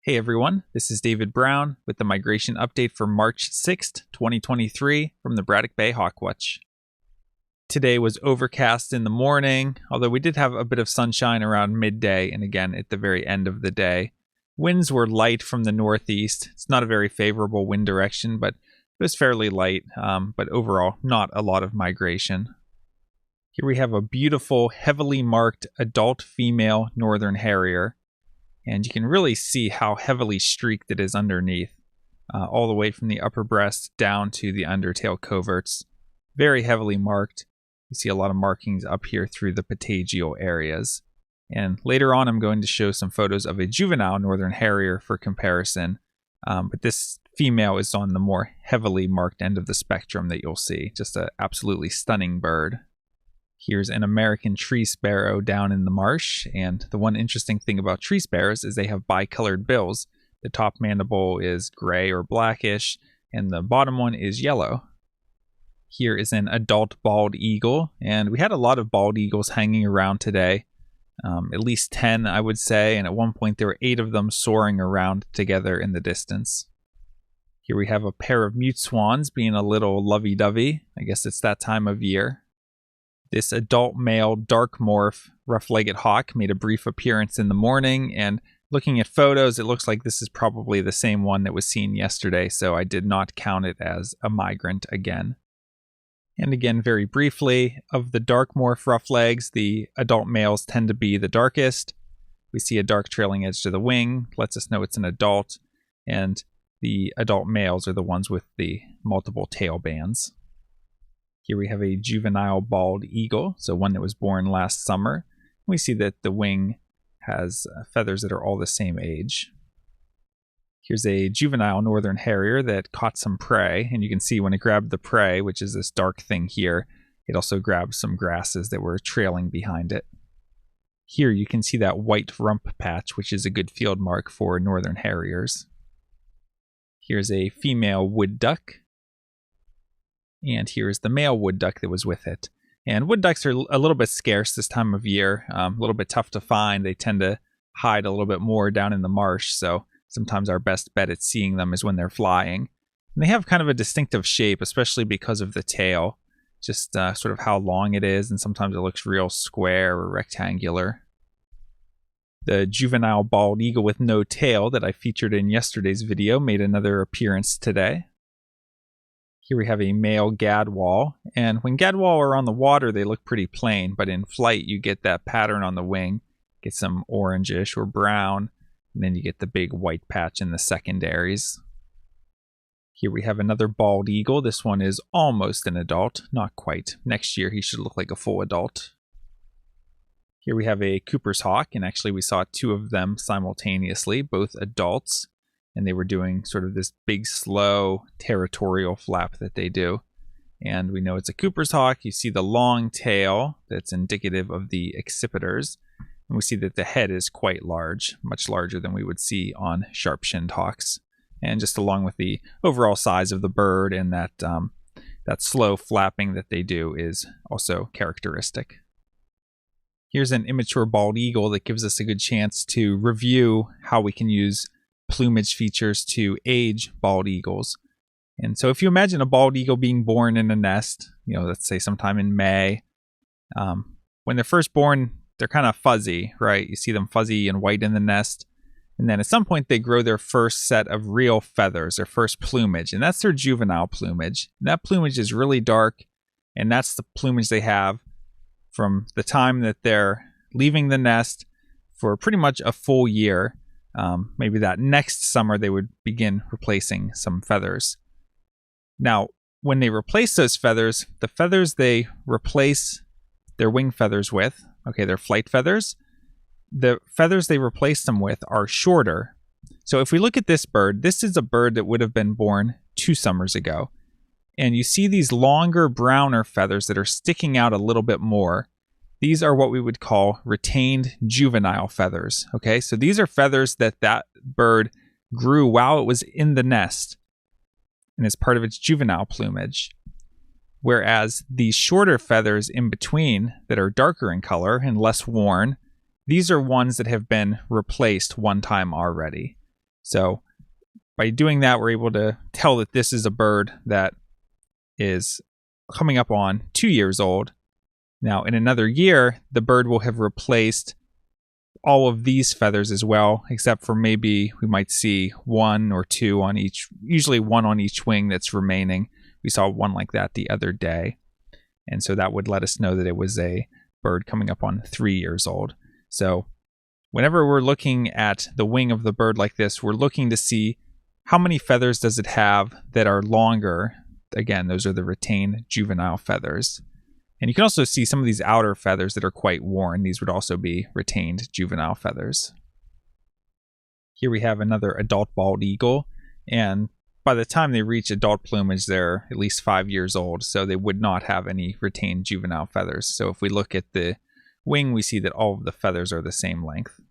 Hey everyone, this is David Brown with the migration update for March 6th, 2023 from the Braddock Bay Hawk Watch. Today was overcast in the morning, although we did have a bit of sunshine around midday and again at the very end of the day. Winds were light from the northeast. It's not a very favorable wind direction, but it was fairly light, but overall not a lot of migration. Here we have a beautiful, heavily marked adult female Northern Harrier. And you can really see how heavily streaked it is underneath, all the way from the upper breast down to the undertail coverts. Very heavily marked. You see a lot of markings up here through the patagial areas. And later on, I'm going to show some photos of a juvenile Northern Harrier for comparison. But this female is on the more heavily marked end of the spectrum that you'll see. Just an absolutely stunning bird. Here's an American tree sparrow down in the marsh, and the one interesting thing about tree sparrows is they have bicolored bills. The top mandible is gray or blackish, and the bottom one is yellow. Here is an adult bald eagle, and we had a lot of bald eagles hanging around today. At least 10, I would say, and at one point there were 8 of them soaring around together in the distance. Here we have a pair of mute swans being a little lovey-dovey. I guess it's that time of year. This adult male Dark-morph rough-legged hawk made a brief appearance in the morning, and looking at photos, it looks like this is probably the same one that was seen yesterday, so I did not count it as a migrant again. And again, very briefly, of the Dark-morph roughlegs, the adult males tend to be the darkest. We see a dark trailing edge to the wing, lets us know it's an adult, and the adult males are the ones with the multiple tail bands. Here we have a juvenile bald eagle, so one that was born last summer. We see that the wing has feathers that are all the same age. Here's a juvenile Northern Harrier that caught some prey, and you can see when it grabbed the prey, which is this dark thing here, it also grabbed some grasses that were trailing behind it. Here you can see that white rump patch, which is a good field mark for Northern Harriers. Here's a female wood duck. And here's the male wood duck that was with it. And wood ducks are a little bit scarce this time of year, a little bit tough to find. They tend to hide a little bit more down in the marsh, so sometimes our best bet at seeing them is when they're flying. And they have kind of a distinctive shape, especially because of the tail, just sort of how long it is, and sometimes it looks real square or rectangular. The juvenile bald eagle with no tail that I featured in yesterday's video made another appearance today. Here we have a male Gadwall, and when Gadwall are on the water, they look pretty plain, but in flight, you get that pattern on the wing, get some orangish or brown, and then you get the big white patch in the secondaries. Here we have another bald eagle. This one is almost an adult, not quite. Next year, he should look like a full adult. Here we have a Cooper's hawk, and actually we saw 2 of them simultaneously, both adults. And they were doing sort of this big, slow, territorial flap that they do. And we know it's a Cooper's hawk. You see the long tail that's indicative of the accipiters. And we see that the head is quite large, much larger than we would see on sharp-shinned hawks. And just along with the overall size of the bird and that slow flapping that they do is also characteristic. Here's an immature bald eagle that gives us a good chance to review how we can use plumage features to age bald eagles. And so if you imagine a bald eagle being born in a nest, let's say sometime in May, when they're first born, they're kind of fuzzy, right? You see them fuzzy and white in the nest. And then at some point they grow their first set of real feathers, their first plumage, and that's their juvenile plumage. And that plumage is really dark, and that's the plumage they have from the time that they're leaving the nest for pretty much a full year. Maybe that next summer they would begin replacing some feathers. Now, when they replace those feathers, the feathers they replace their wing feathers with, their flight feathers, the feathers they replace them with are shorter. So if we look at this bird, this is a bird that would have been born 2 summers ago. And you see these longer, browner feathers that are sticking out a little bit more. These are what we would call retained juvenile feathers, okay? So these are feathers that bird grew while it was in the nest and as part of its juvenile plumage. Whereas these shorter feathers in between that are darker in color and less worn, these are ones that have been replaced one time already. So by doing that, we're able to tell that this is a bird that is coming up on 2 years old. Now, in another year, the bird will have replaced all of these feathers as well, except for maybe we might see 1 or 2 on each, usually 1 on each wing that's remaining. We saw one like that the other day. And so that would let us know that it was a bird coming up on 3 years old. So whenever we're looking at the wing of the bird like this, we're looking to see how many feathers does it have that are longer. Again, those are the retained juvenile feathers. And you can also see some of these outer feathers that are quite worn. These would also be retained juvenile feathers. Here we have another adult bald eagle, and by the time they reach adult plumage, they're at least 5 years old, so they would not have any retained juvenile feathers. So if we look at the wing, we see that all of the feathers are the same length.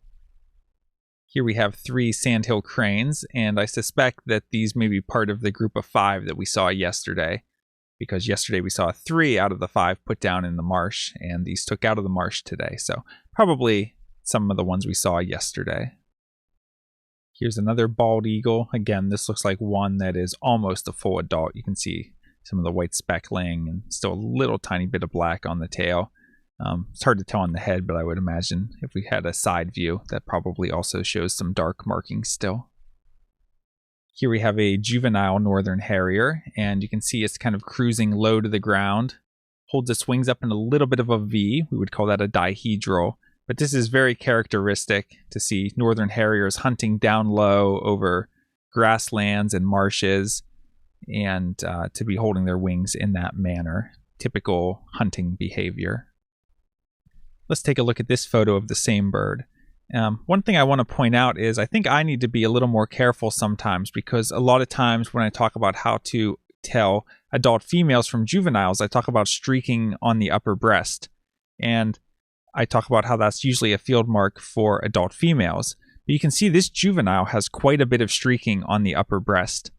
Here we have 3 Sandhill Cranes, and I suspect that these may be part of the group of 5 that we saw yesterday, because yesterday we saw 3 out of the 5 put down in the marsh, and these took out of the marsh today. So probably some of the ones we saw yesterday. Here's another bald eagle. Again, this looks like one that is almost a full adult. You can see some of the white speckling and still a little tiny bit of black on the tail. It's hard to tell on the head, but I would imagine if we had a side view, that probably also shows some dark markings still. Here we have a Juvenile Northern Harrier, and you can see it's kind of cruising low to the ground. Holds its wings up in a little bit of a V. We would call that a dihedral. But this is very characteristic to see Northern Harriers hunting down low over grasslands and marshes, and to be holding their wings in that manner. Typical hunting behavior. Let's take a look at this photo of the same bird. One thing I want to point out is I think I need to be a little more careful sometimes, because a lot of times when I talk about how to tell adult females from juveniles, I talk about streaking on the upper breast. And I talk about how that's usually a field mark for adult females. But you can see this juvenile has quite a bit of streaking on the upper breast.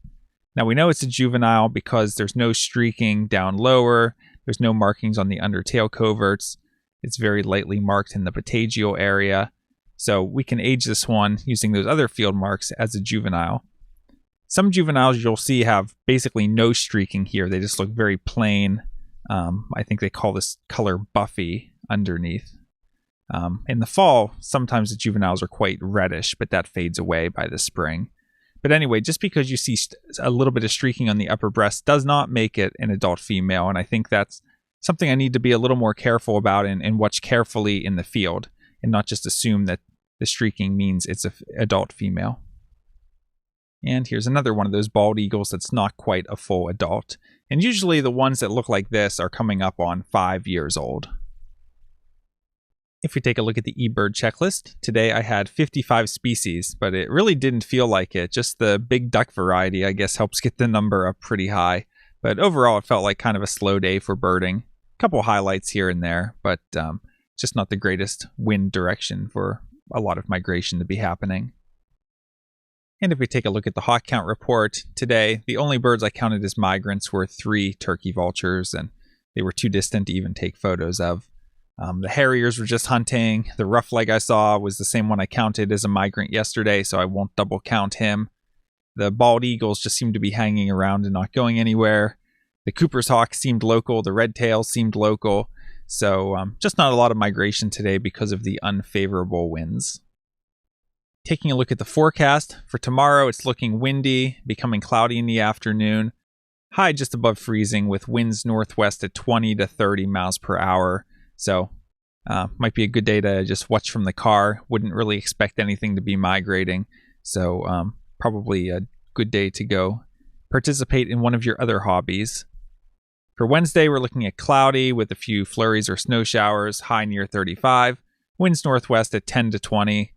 Now we know it's a juvenile because there's no streaking down lower. There's no markings on the undertail coverts. It's very lightly marked in the patagial area. So we can age this one using those other field marks as a juvenile. Some juveniles you'll see have basically no streaking here. They just look very plain. I think they call this color buffy underneath. In the fall, sometimes the juveniles are quite reddish, but that fades away by the spring. But anyway, just because you see a little bit of streaking on the upper breast does not make it an adult female, and I think that's something I need to be a little more careful about and watch carefully in the field, and not just assume that the streaking means it's an adult female. And here's another one of those bald eagles that's not quite a full adult. And usually the ones that look like this are coming up on 5 years old. If we take a look at the eBird checklist, today I had 55 species, but it really didn't feel like it. Just the big duck variety, I guess, helps get the number up pretty high. But overall, it felt like kind of a slow day for birding. A couple highlights here and there, but just not the greatest wind direction for a lot of migration to be happening. And if we take a look at the HawkCount report, today the only birds I counted as migrants were 3 turkey vultures, and they were too distant to even take photos of. The harriers were just hunting. The roughleg I saw was the same one I counted as a migrant yesterday, so I won't double count him. The bald eagles just seemed to be hanging around and not going anywhere. The Cooper's hawk seemed local. The red tails seemed local. So just not a lot of migration today because of the unfavorable winds. Taking a look at the forecast, for tomorrow it's looking windy, becoming cloudy in the afternoon. High just above freezing with winds northwest at 20 to 30 miles per hour. So might be a good day to just watch from the car. Wouldn't really expect anything to be migrating. So probably a good day to go participate in one of your other hobbies. For Wednesday, we're looking at cloudy with a few flurries or snow showers, high near 35. Winds northwest at 10 to 20.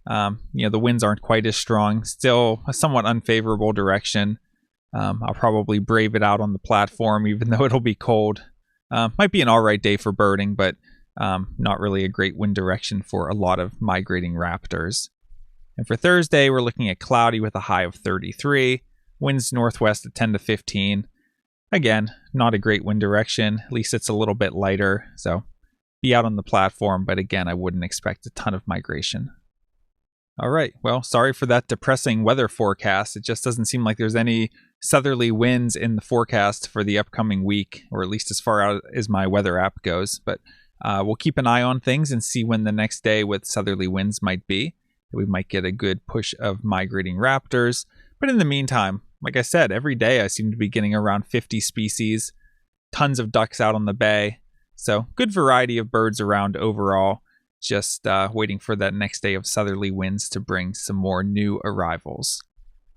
The winds aren't quite as strong. Still a somewhat unfavorable direction. I'll probably brave it out on the platform, even though it'll be cold. Might be an alright day for birding, but not really a great wind direction for a lot of migrating raptors. And for Thursday, we're looking at cloudy with a high of 33. Winds northwest at 10 to 15. Again, not a great wind direction. At least it's a little bit lighter. So be out on the platform, but again, I wouldn't expect a ton of migration. All right. Well, sorry for that depressing weather forecast. It just doesn't seem like there's any southerly winds in the forecast for the upcoming week, or at least as far out as my weather app goes. But we'll keep an eye on things and see when the next day with southerly winds might be. We might get a good push of migrating raptors. But in the meantime, like I said, every day I seem to be getting around 50 species, tons of ducks out on the bay. So good variety of birds around overall. Just waiting for that next day of southerly winds to bring some more new arrivals.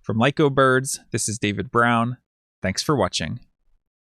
From Lyco Birds, this is David Brown. Thanks for watching.